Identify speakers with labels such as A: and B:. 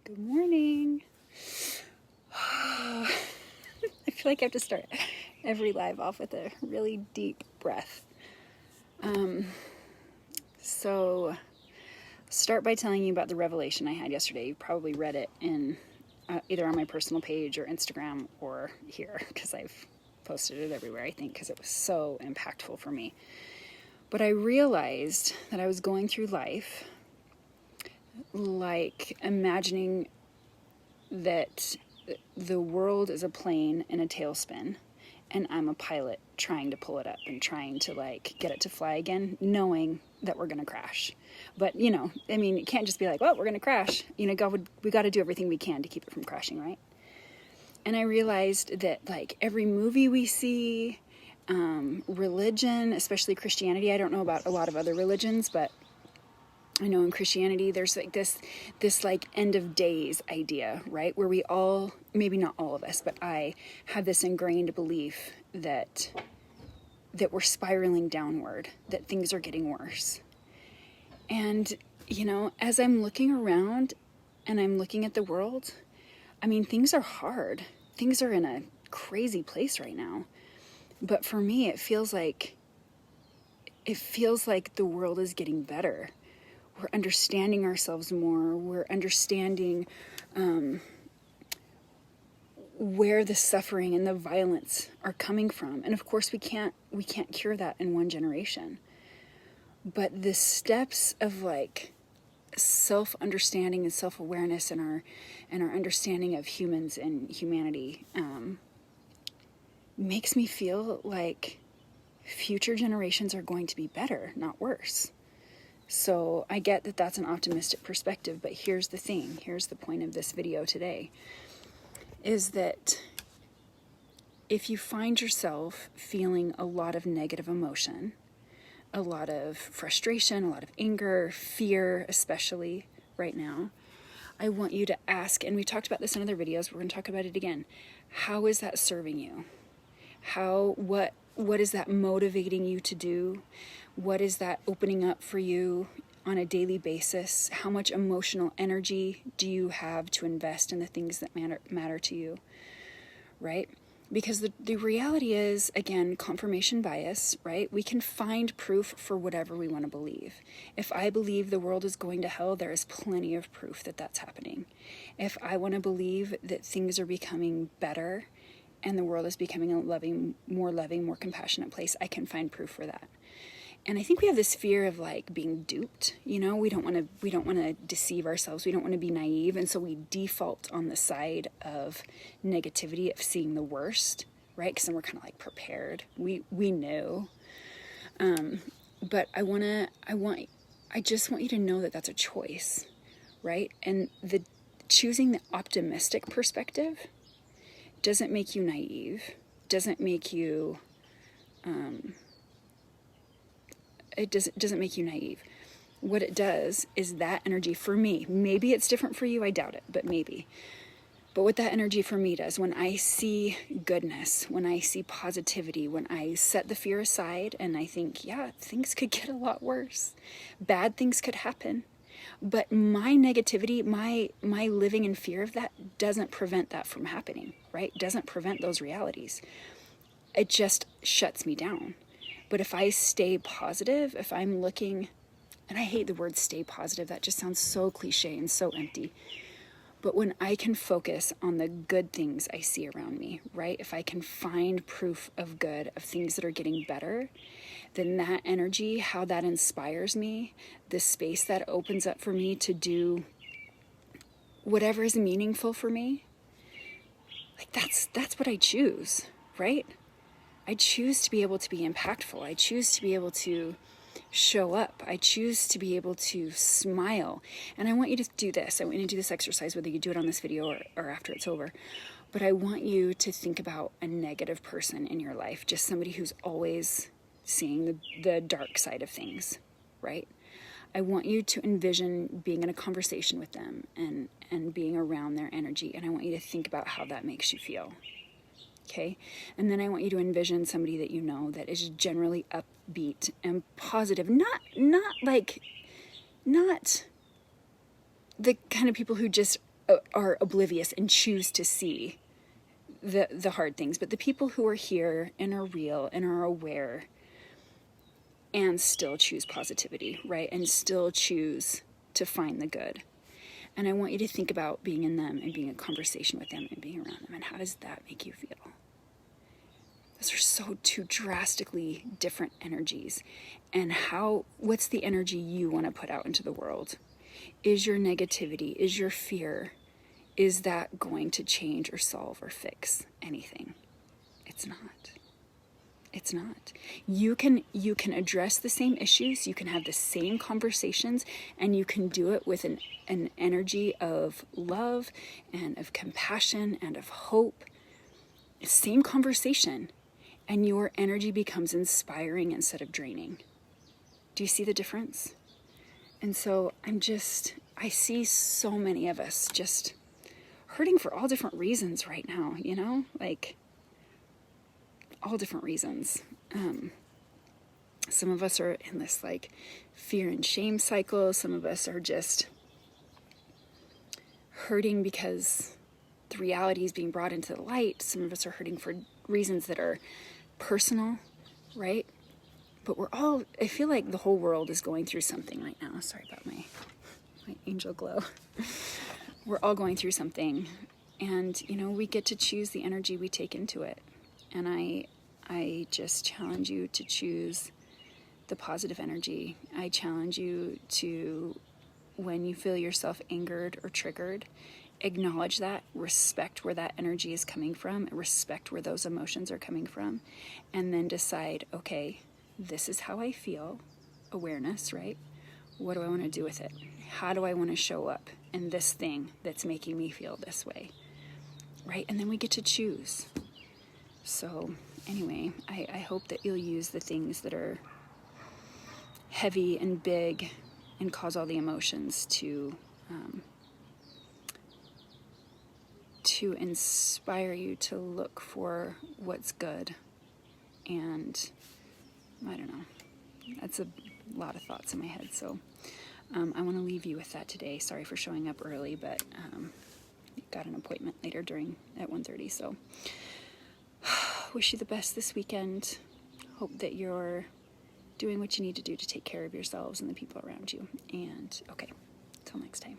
A: Good morning. I feel like I have to start every live off with a really deep breath. So start by telling you about the revelation I had yesterday. You probably read it in either on my personal page or Instagram or here, because I've posted it everywhere, I think, because it was so impactful for me. But I realized that I was going through life like imagining that the world is a plane in a tailspin and I'm a pilot trying to pull it up and trying to get it to fly again, knowing that we're going to crash. But it can't just be like, well, we're going to crash. We got to do everything we can to keep it from crashing, right? And I realized that every movie we see, religion, especially Christianity, I don't know about a lot of other religions, but I know in Christianity, there's this end of days idea, right? Where we all, maybe not all of us, but I have this ingrained belief that we're spiraling downward, that things are getting worse. And, as I'm looking around and I'm looking at the world, things are hard. Things are in a crazy place right now. But for me, it feels like the world is getting better. We're understanding ourselves more. We're understanding where the suffering and the violence are coming from. And of course, we can't cure that in one generation. But the steps of self-understanding and self-awareness and our understanding of humans and humanity makes me feel like future generations are going to be better, not worse. So I get that that's an optimistic perspective, but here's the thing, here's the point of this video today, is that if you find yourself feeling a lot of negative emotion, a lot of frustration, a lot of anger, fear, especially right now, I want you to ask, and we talked about this in other videos, we're going to talk about it again, how is that serving you? What is that motivating you to do? What is that opening up for you on a daily basis? How much emotional energy do you have to invest in the things that matter to you, right? Because the reality is, again, confirmation bias, right? We can find proof for whatever we want to believe. If I believe the world is going to hell, there is plenty of proof that that's happening. If I want to believe that things are becoming better and the world is becoming a more compassionate place, I can find proof for that. And I think we have this fear of being duped. We don't want to deceive ourselves. We don't want to be naive, and so we default on the side of negativity, of seeing the worst, right? Because then we're kind of prepared. We know, but I just want you to know that that's a choice, right? And choosing the optimistic perspective doesn't make you naive. Doesn't make you It doesn't make you naive. What it does is that energy for me, maybe it's different for you, I doubt it, but maybe. But what that energy for me does, when I see goodness, when I see positivity, when I set the fear aside and I think, yeah, things could get a lot worse. Bad things could happen. But my negativity, my living in fear of that doesn't prevent that from happening, right? Doesn't prevent those realities. It just shuts me down. But if I stay positive, if I'm looking, and I hate the word stay positive, that just sounds so cliche and so empty. But when I can focus on the good things I see around me, right? If I can find proof of good, of things that are getting better, then that energy, how that inspires me, the space that opens up for me to do whatever is meaningful for me, that's what I choose, right? I choose to be able to be impactful. I choose to be able to show up. I choose to be able to smile. And I want you to do this. I want you to do this exercise, whether you do it on this video or after it's over. But I want you to think about a negative person in your life, just somebody who's always seeing the dark side of things, right? I want you to envision being in a conversation with them and being around their energy. And I want you to think about how that makes you feel. Okay. And then I want you to envision somebody that you know that is generally upbeat and positive, not the kind of people who just are oblivious and choose to see the hard things. But the people who are here and are real and are aware and still choose positivity, right? And still choose to find the good. And I want you to think about being in them and being in conversation with them and being around them. And how does that make you feel? Those are so two drastically different energies. And what's the energy you want to put out into the world? Is your negativity, is your fear, is that going to change or solve or fix anything? It's not. It's not. You can address the same issues, you can have the same conversations, and you can do it with an energy of love and of compassion and of hope. Same conversation, and your energy becomes inspiring instead of draining. Do you see the difference? And so I see so many of us just hurting for all different reasons right now, like all different reasons. Some of us are in this like fear and shame cycle. Some of us are just hurting because the reality is being brought into the light. Some of us are hurting for reasons that are personal, right? But I feel like the whole world is going through something right now. Sorry about my angel glow. We're all going through something, and we get to choose the energy we take into it. And I just challenge you to choose the positive energy. I challenge you to, when you feel yourself angered or triggered, acknowledge that, respect where that energy is coming from, respect where those emotions are coming from, and then decide, okay, this is how I feel, awareness, right? What do I want to do with it? How do I want to show up in this thing that's making me feel this way, right? And then we get to choose. So anyway, I hope that you'll use the things that are heavy and big and cause all the emotions to inspire you to look for what's good. And I don't know, that's a lot of thoughts in my head. So I want to leave you with that today. Sorry for showing up early, but got an appointment later at 1:30. So wish you the best this weekend. Hope that you're doing what you need to do to take care of yourselves and the people around you. And okay, till next time.